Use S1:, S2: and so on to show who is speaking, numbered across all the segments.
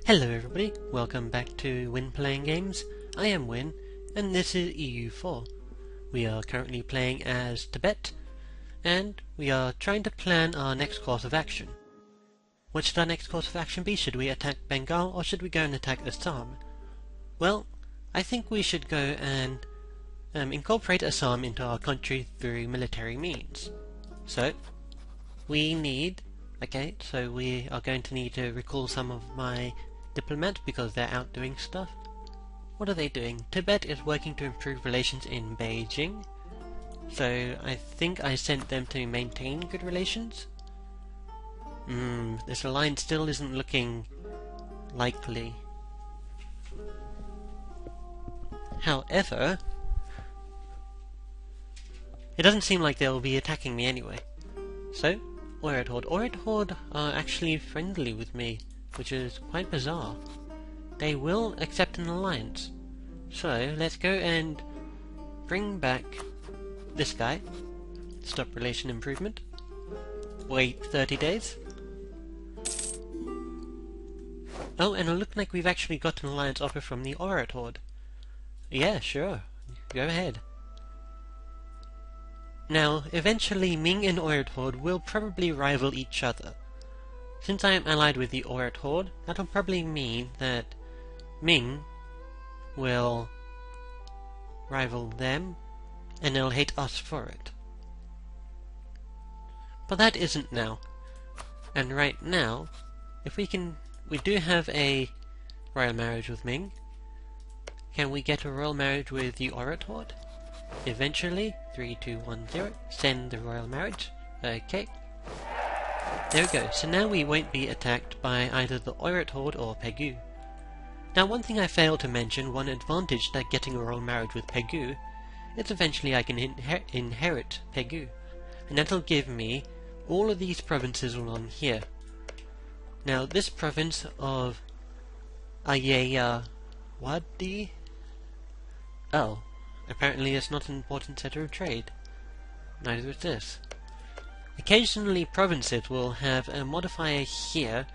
S1: Hello everybody, welcome back to Wynn Playing Games. I am Wynn, and this is EU4. We are currently playing as Tibet, and we are trying to plan our next course of action. What should our next course of action be? Should we attack Bengal, or should we go and attack Assam? Well, I think we should go and incorporate Assam into our country through military means. So, we are going to need to recall some of my diplomats because they're out doing stuff. What are they doing? Tibet is working to improve relations in Beijing. So I think I sent them to maintain good relations. This alliance still isn't looking likely. However, it doesn't seem like they'll be attacking me anyway. So, Oirat are actually friendly with me, which is quite bizarre. They will accept an alliance. So, let's go and bring back this guy. Stop relation improvement. Wait 30 days. Oh, and it looked like we've actually got an alliance offer from the Oirat. Yeah, sure. Go ahead. Now, eventually Ming and Oirat will probably rival each other. Since I am allied with the Oirat, that'll probably mean that Ming will rival them, and they'll hate us for it. But that isn't now. And right now, if we do have a royal marriage with Ming. Can we get a royal marriage with the Oirat? Eventually, 3210, send the royal marriage. Okay. There we go. So now we won't be attacked by either the Oirat or Pegu. Now one thing I failed to mention, one advantage that getting a royal marriage with Pegu, is eventually I can inherit Pegu. And that'll give me all of these provinces along here. Now this province of Ayeyawadi, oh, apparently it's not an important center of trade. Neither is this. Occasionally provinces will have a modifier here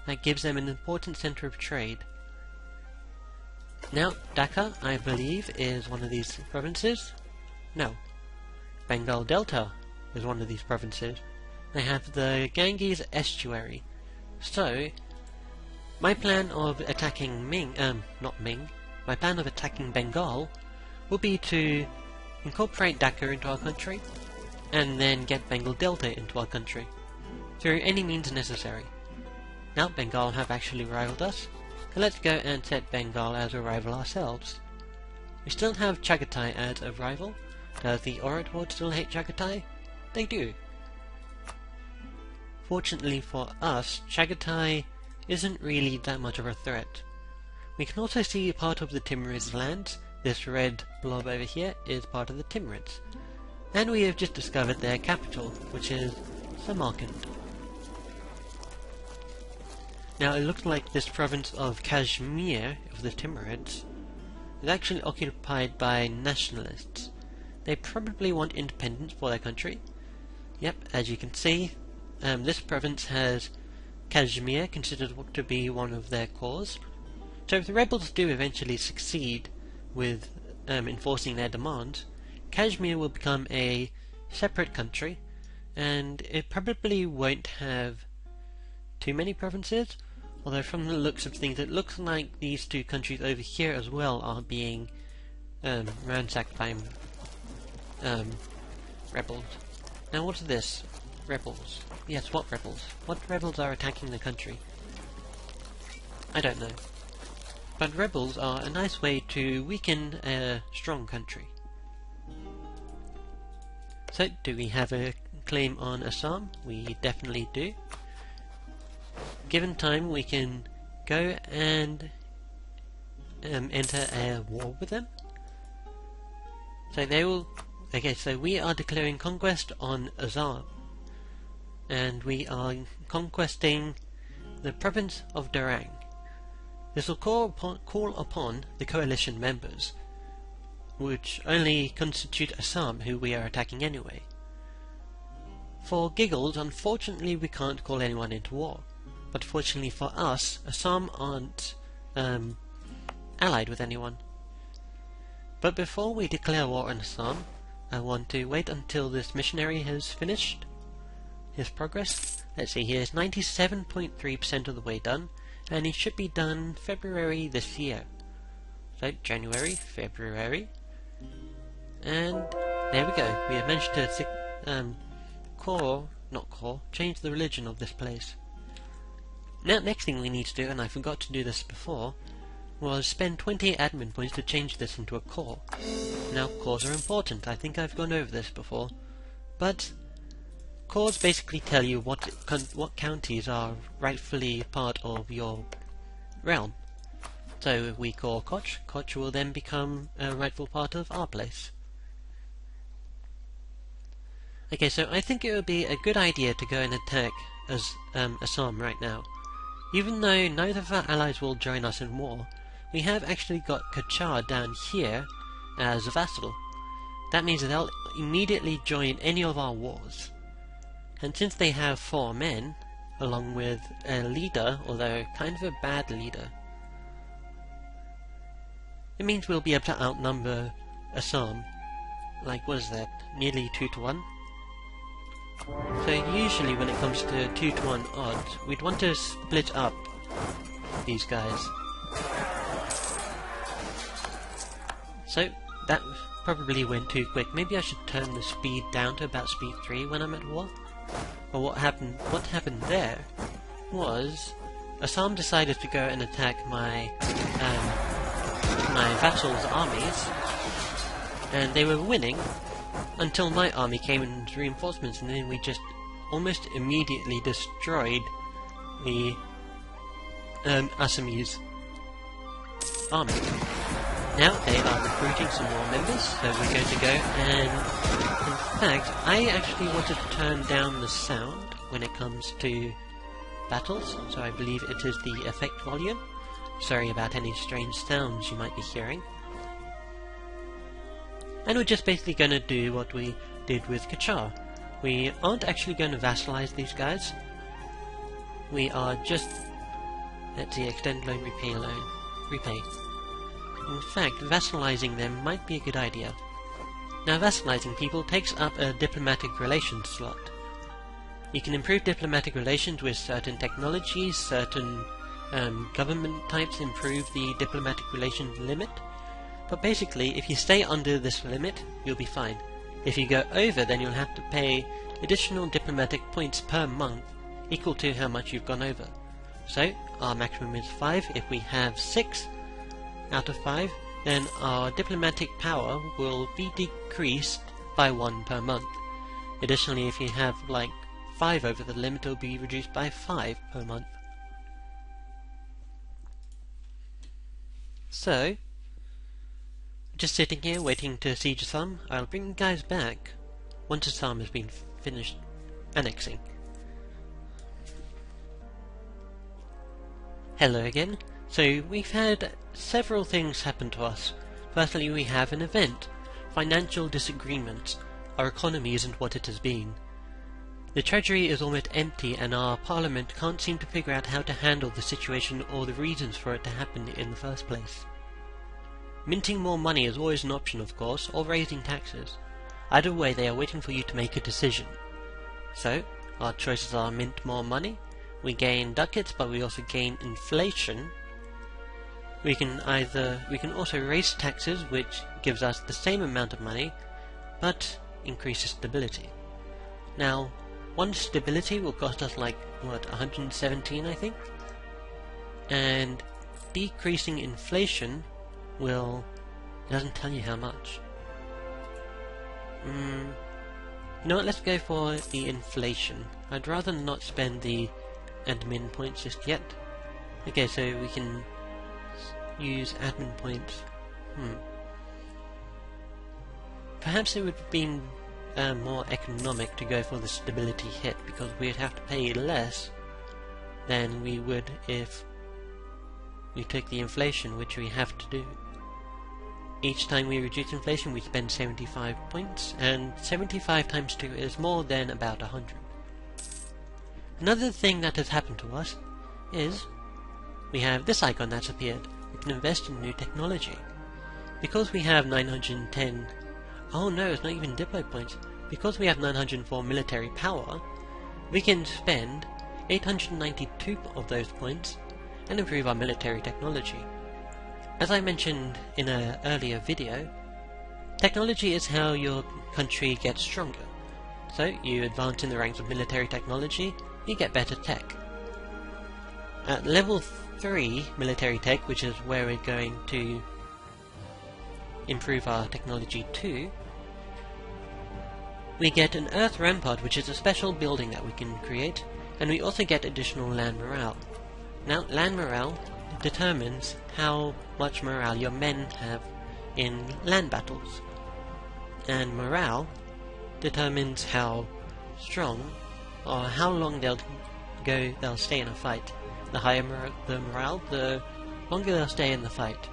S1: that gives them an important center of trade. Now, Dhaka, I believe, is one of these provinces. No. Bengal Delta is one of these provinces. They have the Ganges estuary. So, my plan of attacking my plan of attacking Bengal will be to incorporate Dhaka into our country, and then get Bengal Delta into our country, through any means necessary. Now Bengal have actually rivaled us, so let's go and set Bengal as a rival ourselves. We still have Chagatai as a rival. Does the Oirat still hate Chagatai? They do. Fortunately for us, Chagatai isn't really that much of a threat. We can also see part of the Timurids lands. This red blob over here is part of the Timurids. And we have just discovered their capital, which is Samarkand. Now it looks like this province of Kashmir, of the Timurids, is actually occupied by nationalists. They probably want independence for their country. Yep, as you can see, this province has Kashmir considered to be one of their cores. So if the rebels do eventually succeed with enforcing their demands, Kashmir will become a separate country, and it probably won't have too many provinces, although from the looks of things it looks like these two countries over here as well are being ransacked by rebels. Now what is this? Rebels. Yes, what rebels? What rebels are attacking the country? I don't know. But rebels are a nice way to weaken a strong country. So, do we have a claim on Assam? We definitely do. Given time, we can go and enter a war with them. So they will... Okay, so we are declaring conquest on Assam. And we are conquesting the province of Darang. This will call upon the coalition members, which only constitute Assam, who we are attacking anyway. For giggles, unfortunately we can't call anyone into war. but fortunately for us, Assam aren't allied with anyone. But before we declare war on Assam, I want to wait until this missionary has finished his progress. Let's see, he is 97.3% of the way done, and he should be done February this year. So January, February, and there we go. We have managed to change the religion of this place. Now, next thing we need to do, and I forgot to do this before, was spend 20 admin points to change this into a core. Now, cores are important. I think I've gone over this before, but cores basically tell you what counties are rightfully part of your realm. So if we core Koch, Koch will then become a rightful part of our place. Okay, so I think it would be a good idea to go and attack Assam right now. Even though neither of our allies will join us in war, we have actually got Kachar down here as a vassal. That means that they'll immediately join any of our wars. And since they have 4 men, along with a leader, although kind of a bad leader, it means we'll be able to outnumber Assam. Like, what is that? Nearly 2 to 1? So usually when it comes to 2 to 1 odds, we'd want to split up these guys. So that probably went too quick. Maybe I should turn the speed down to about speed 3 when I'm at war. But what happened there was Assam decided to go and attack my vassals' armies, and they were winning until my army came in as reinforcements, and then we just almost immediately destroyed the Assamese army. Now they are recruiting some more members, so we're going to go, and in fact I actually wanted to turn down the sound when it comes to battles, so I believe it is the effect volume. Sorry about any strange sounds you might be hearing. And we're just basically going to do what we did with Kachar. We aren't actually going to vassalize these guys. We are just... let's see, extend loan, repay loan. Repay. In fact, vassalizing them might be a good idea. Now, vassalizing people takes up a diplomatic relations slot. You can improve diplomatic relations with certain technologies, certain government types improve the diplomatic relations limit. But basically, if you stay under this limit, you'll be fine. If you go over, then you'll have to pay additional diplomatic points per month, equal to how much you've gone over. So, our maximum is 5. If we have 6 out of 5, then our diplomatic power will be decreased by 1 per month. Additionally, if you have like 5 over the limit, it will be reduced by 5 per month. So, just sitting here waiting to siege Assam. I'll bring you guys back once Assam has been finished annexing. Hello again. So we've had several things happen to us. Firstly, we have an event. Financial disagreements. Our economy isn't what it has been. The treasury is almost empty, and our parliament can't seem to figure out how to handle the situation or the reasons for it to happen in the first place. Minting more money is always an option, of course, or raising taxes. Either way, they are waiting for you to make a decision. So, our choices are mint more money, we gain ducats, but we also gain inflation. We can also raise taxes, which gives us the same amount of money, but increases stability. Now, 1 stability will cost us like, what, 117 I think? And decreasing inflation will... it doesn't tell you how much. You know what, let's go for the inflation. I'd rather not spend the admin points just yet. Okay, so we can use admin points. Perhaps it would have been more economic to go for the stability hit, because we'd have to pay less than we would if we took the inflation, which we have to do. Each time we reduce inflation, we spend 75 points, and 75 times 2 is more than about 100. Another thing that has happened to us is we have this icon that's appeared. We can invest in new technology. Because we have 910... Oh no, it's not even Diplo points. Because we have 904 military power, we can spend 892 of those points and improve our military technology. As I mentioned in an earlier video, technology is how your country gets stronger. So you advance in the ranks of military technology, you get better tech. At level 3 military tech, which is where we're going to improve our technology to, we get an Earth Rampart, which is a special building that we can create, and we also get additional land morale. Now, land morale determines how much morale your men have in land battles, and morale determines how strong or how long they'll stay in a fight. The higher the morale, the longer they'll stay in the fight.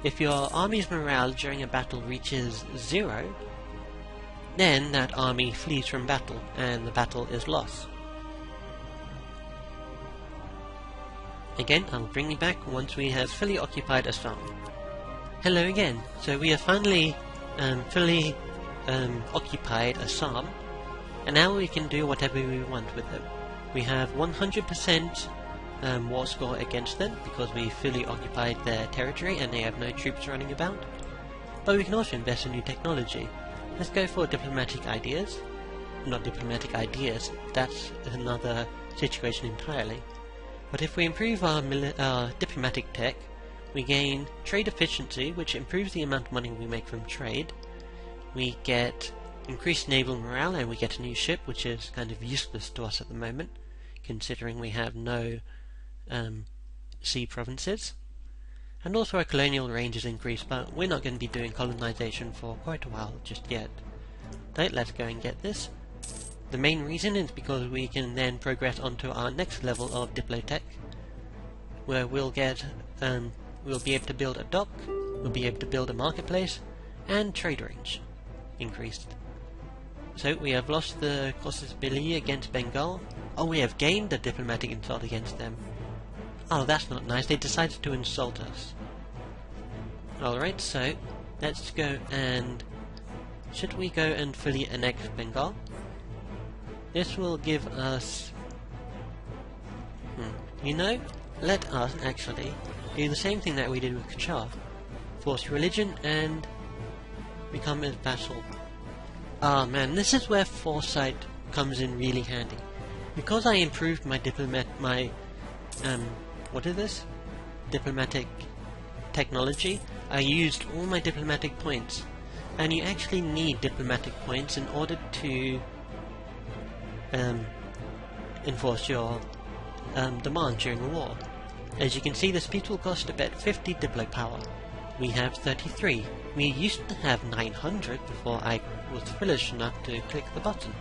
S1: If your army's morale during a battle reaches 0, then that army flees from battle, and the battle is lost. Again, I'll bring you back once we have fully occupied Assam. Hello again. So we have finally fully occupied Assam, and now we can do whatever we want with them. We have 100% war score against them because we fully occupied their territory and they have no troops running about. But we can also invest in new technology. Let's go for diplomatic ideas. Not diplomatic ideas, that's another situation entirely. But if we improve our diplomatic tech, we gain trade efficiency, which improves the amount of money we make from trade. We get increased naval morale, and we get a new ship, which is kind of useless to us at the moment, considering we have no sea provinces. And also our colonial range is increased, but we're not going to be doing colonization for quite a while just yet. So let's go and get this. The main reason is because we can then progress onto our next level of Diplotech, where we'll be able to build a dock, we'll be able to build a marketplace, and trade range increased. So we have lost the casus belli against Bengal. Oh, we have gained a diplomatic insult against them. Oh, that's not nice, they decided to insult us. Alright, so let's go and... should we go and fully annex Bengal? This will give us... You know, let us actually do the same thing that we did with Kachar. Force religion and become a vassal. Ah man, this is where foresight comes in really handy. Because I improved my what is this? Diplomatic technology, I used all my diplomatic points. And you actually need diplomatic points in order to enforce your demand during a war. As you can see, this peace will cost Tibet 50 Diplo power. We have 33. We used to have 900 before I was foolish enough to click the button.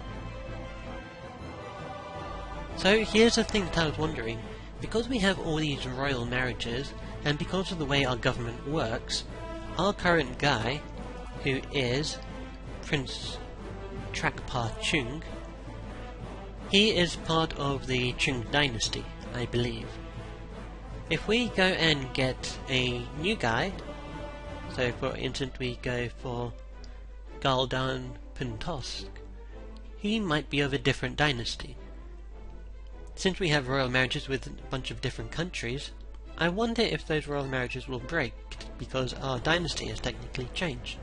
S1: So here's the thing that I was wondering. Because we have all these royal marriages, and because of the way our government works, our current guy, who is Prince Trakpa Chung, he is part of the Chung dynasty, I believe. If we go and get a new guy, so for instance we go for Galdan Puntosk, he might be of a different dynasty. Since we have royal marriages with a bunch of different countries, I wonder if those royal marriages will break because our dynasty has technically changed.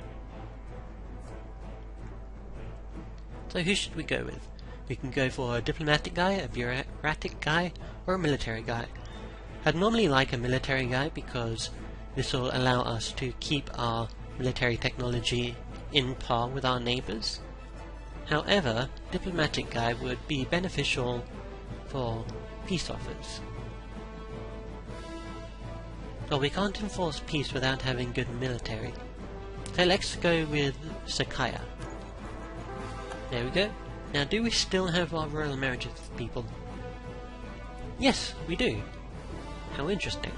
S1: So who should we go with? We can go for a diplomatic guy, a bureaucratic guy, or a military guy. I'd normally like a military guy because this will allow us to keep our military technology in par with our neighbours. However, diplomatic guy would be beneficial for peace offers. Well, we can't enforce peace without having good military. So let's go with Sakaya. There we go. Now, do we still have our royal marriages with people? Yes, we do. How interesting.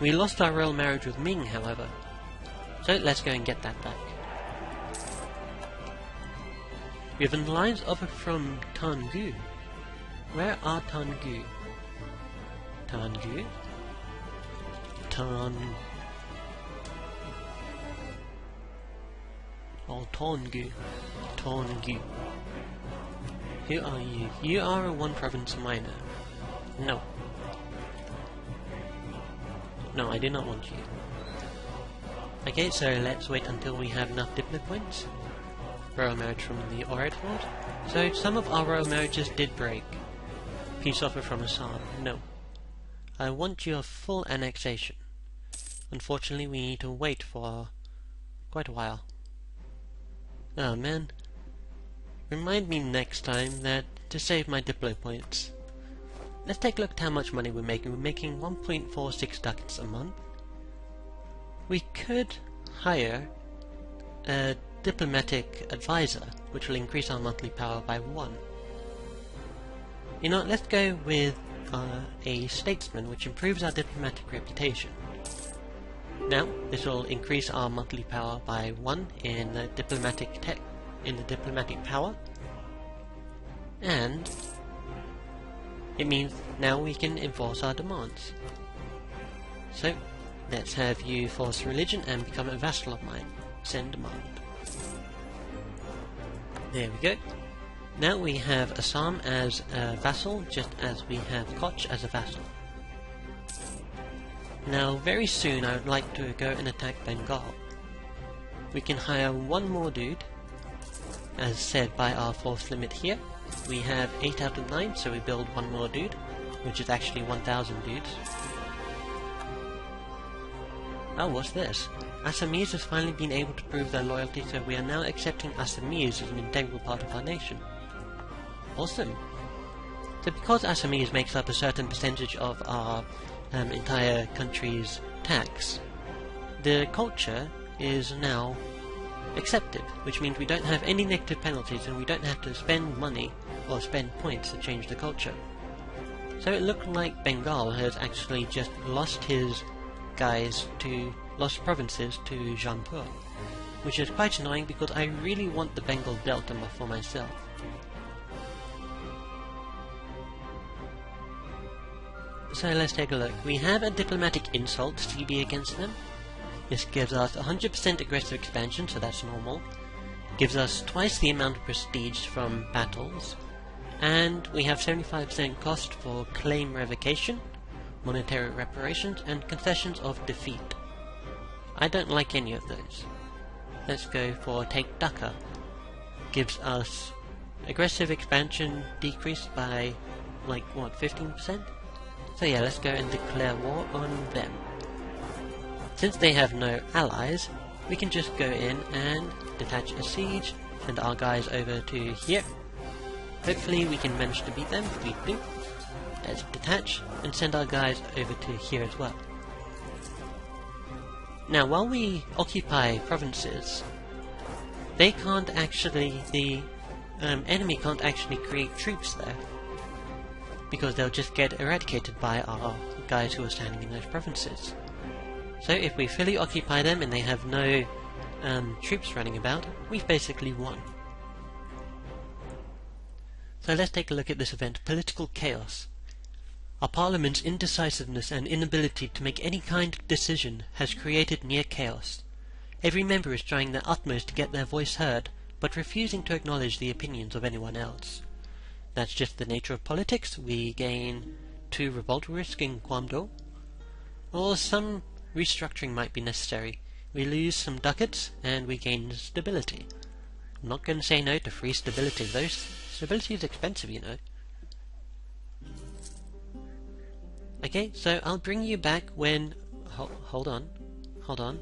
S1: We lost our royal marriage with Ming, however. So let's go and get that back. We have an alliance offer from Tangu. Where are Tangu? Tangu? Oh, Tangu. Tangu. Who are you? You are a one province minor. No. No, I do not want you. Okay, so let's wait until we have enough diplomat points. Royal marriage from the Orient World. So some of our royal marriages did break. Peace offer from Assam. No. I want your full annexation. Unfortunately, we need to wait for quite a while. Oh man. Remind me next time that to save my diplo points. Let's take a look at how much money we're making. We're making 1.46 ducats a month. We could hire a diplomatic advisor, which will increase our monthly power by 1. You know, let's go with a statesman, which improves our diplomatic reputation. Now, this will increase our monthly power by 1 in the diplomatic power, and it means now we can enforce our demands. So, let's have you force religion and become a vassal of mine. Send demand. There we go. Now we have Assam as a vassal, just as we have Koch as a vassal. Now, very soon I would like to go and attack Bengal. We can hire one more dude, as said by our force limit here. We have 8 out of 9, so we build one more dude, which is actually 1,000 dudes. Oh, what's this? Assamese has finally been able to prove their loyalty, so we are now accepting Assamese as an integral part of our nation. Awesome! So because Assamese makes up a certain percentage of our entire country's tax, the culture is now accepted, which means we don't have any negative penalties and we don't have to spend money or spend points to change the culture. So it looked like Bengal has actually just lost his guys to lost provinces to Jampur, which is quite annoying because I really want the Bengal Delta for myself. So let's take a look. We have a diplomatic insult CB against them. This gives us 100% aggressive expansion, so that's normal. Gives us twice the amount of prestige from battles. And we have 75% cost for claim revocation, monetary reparations, and concessions of defeat. I don't like any of those. Let's go for Take Dhaka. Gives us aggressive expansion decreased by, like, what, 15%? So yeah, let's go and declare war on them. Since they have no allies, we can just go in and detach a siege, send our guys over to here. Hopefully we can manage to beat them. If we do, let's detach and send our guys over to here as well. Now, while we occupy provinces, they can't actually, the enemy can't actually create troops there, because they'll just get eradicated by our guys who are standing in those provinces. So if we fully occupy them and they have no troops running about, we've basically won. So let's take a look at this event, Political Chaos. Our Parliament's indecisiveness and inability to make any kind of decision has created near chaos. Every member is trying their utmost to get their voice heard, but refusing to acknowledge the opinions of anyone else. That's just the nature of politics. We gain 2 revolt risk in Guamdo, or some restructuring might be necessary. We lose some ducats and we gain stability. I'm not going to say no to free stability, though stability is expensive, you know. Okay, so I'll bring you back when... Hold on.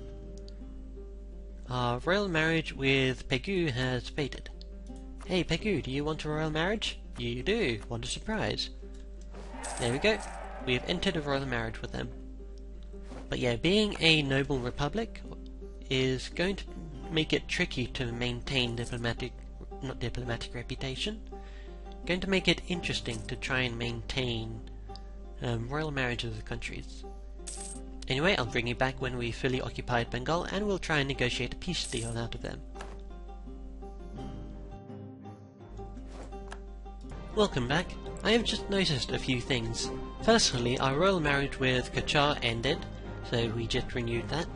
S1: Our royal marriage with Pegu has faded. Hey Pegu, do you want a royal marriage? You do. What a surprise. There we go. We have entered a royal marriage with them. But yeah, being a noble republic is going to make it tricky to maintain diplomatic reputation. Going to make it interesting to try and maintain royal marriages of countries. Anyway, I'll bring you back when we fully occupied Bengal and we'll try and negotiate a peace deal out of them. Welcome back. I have just noticed a few things. Firstly, our royal marriage with Kachar ended, so we just renewed that.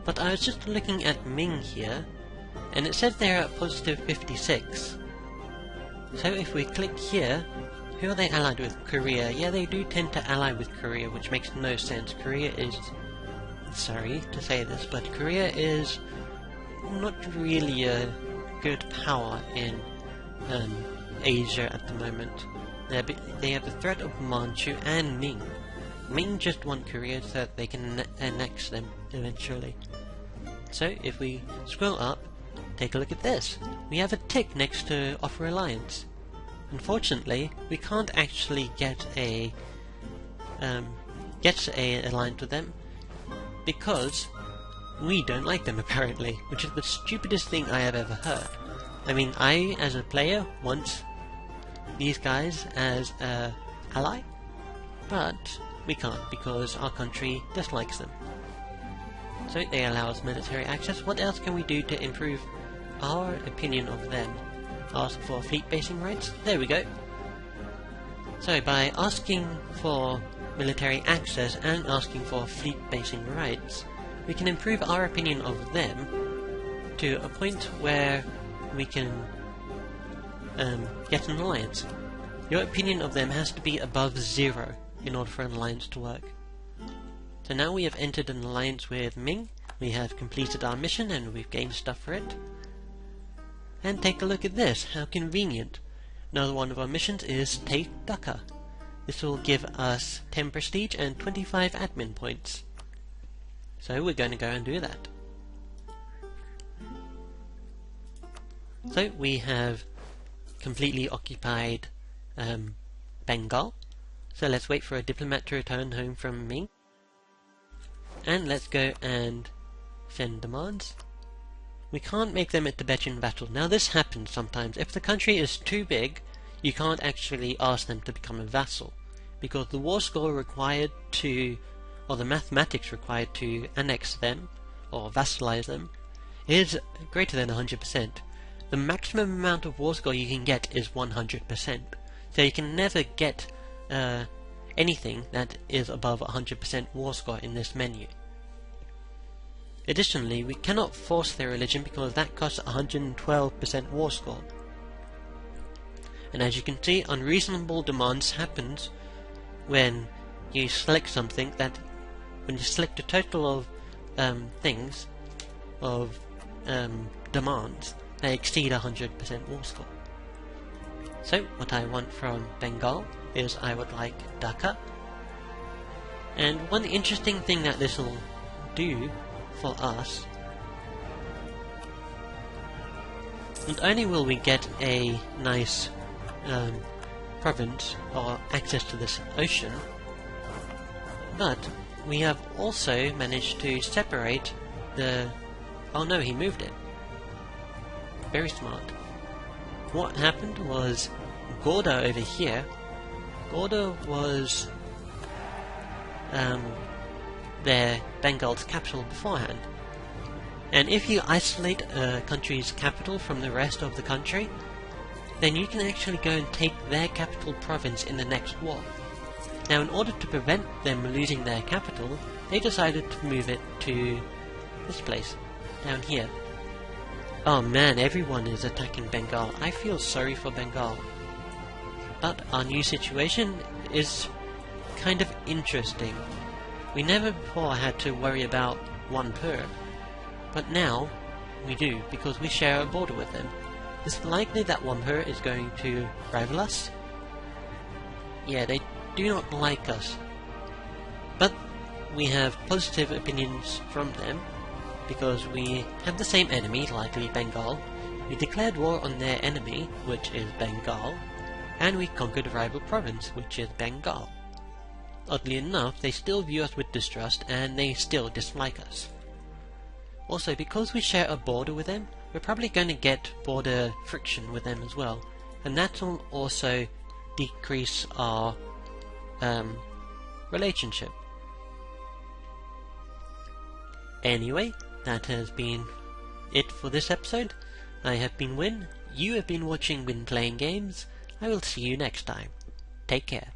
S1: But I was just looking at Ming here, and it said they're at positive 56. So if we click here, who are they allied with? Korea. Yeah, they do tend to ally with Korea, which makes no sense. Korea is... sorry to say this, but Korea is not really a good power in Asia at the moment. They have the threat of Manchu and Ming. Ming just want Korea so that they can annex them eventually. So if we scroll up, take a look at this. We have a tick next to offer alliance. Unfortunately, we can't actually get a alliance with them because we don't like them apparently, which is the stupidest thing I have ever heard. I mean, I as a player want these guys as an ally, but we can't because our country dislikes them. So they allow us military access. What else can we do to improve our opinion of them? Ask for fleet basing rights? There we go. So by asking for military access and asking for fleet basing rights, we can improve our opinion of them to a point where we can get an alliance. Your opinion of them has to be above 0 in order for an alliance to work. So now we have entered an alliance with Ming, we have completed our mission and we've gained stuff for it. And take a look at this, how convenient. Another one of our missions is take Dhaka. This will give us 10 prestige and 25 admin points. So we're going to go and do that. So we have completely occupied Bengal. So let's wait for a diplomat to return home from Ming. And let's go and send demands. We can't make them a Tibetan vassal. Now this happens sometimes. If the country is too big, you can't actually ask them to become a vassal, because the war score required to, or the mathematics required to annex them, or vassalize them, is greater than 100%. The maximum amount of war score you can get is 100%. So you can never get anything that is above 100% war score in this menu. Additionally, we cannot force their religion because that costs 112% war score. And as you can see, unreasonable demands happens when you select something that, when you select a total of demands that exceed 100% war score. So what I want from Bengal is I would like Dhaka. And one interesting thing that this will do for us, not only will we get a nice province or access to this ocean, but we have also managed to separate the... oh no, he moved it. Very smart. What happened was Gorda over here, Gorda was their Bengal's capital beforehand. And if you isolate a country's capital from the rest of the country, then you can actually go and take their capital province in the next war. Now, in order to prevent them losing their capital, they decided to move it to this place, down here. Oh man, everyone is attacking Bengal. I feel sorry for Bengal. But our new situation is kind of interesting. We never before had to worry about one per, but now we do, because we share a border with them. It's likely that one per is going to rival us. Yeah, they do not like us. But we have positive opinions from them, because we have the same enemy, likely Bengal. We declared war on their enemy, which is Bengal, and we conquered a rival province, which is Bengal. Oddly enough, they still view us with distrust, and they still dislike us. Also, because we share a border with them, we're probably going to get border friction with them as well, and that will also decrease our relationship. Anyway, that has been it for this episode. I have been Wynn, you have been watching Wynn Playing Games. I will see you next time. Take care.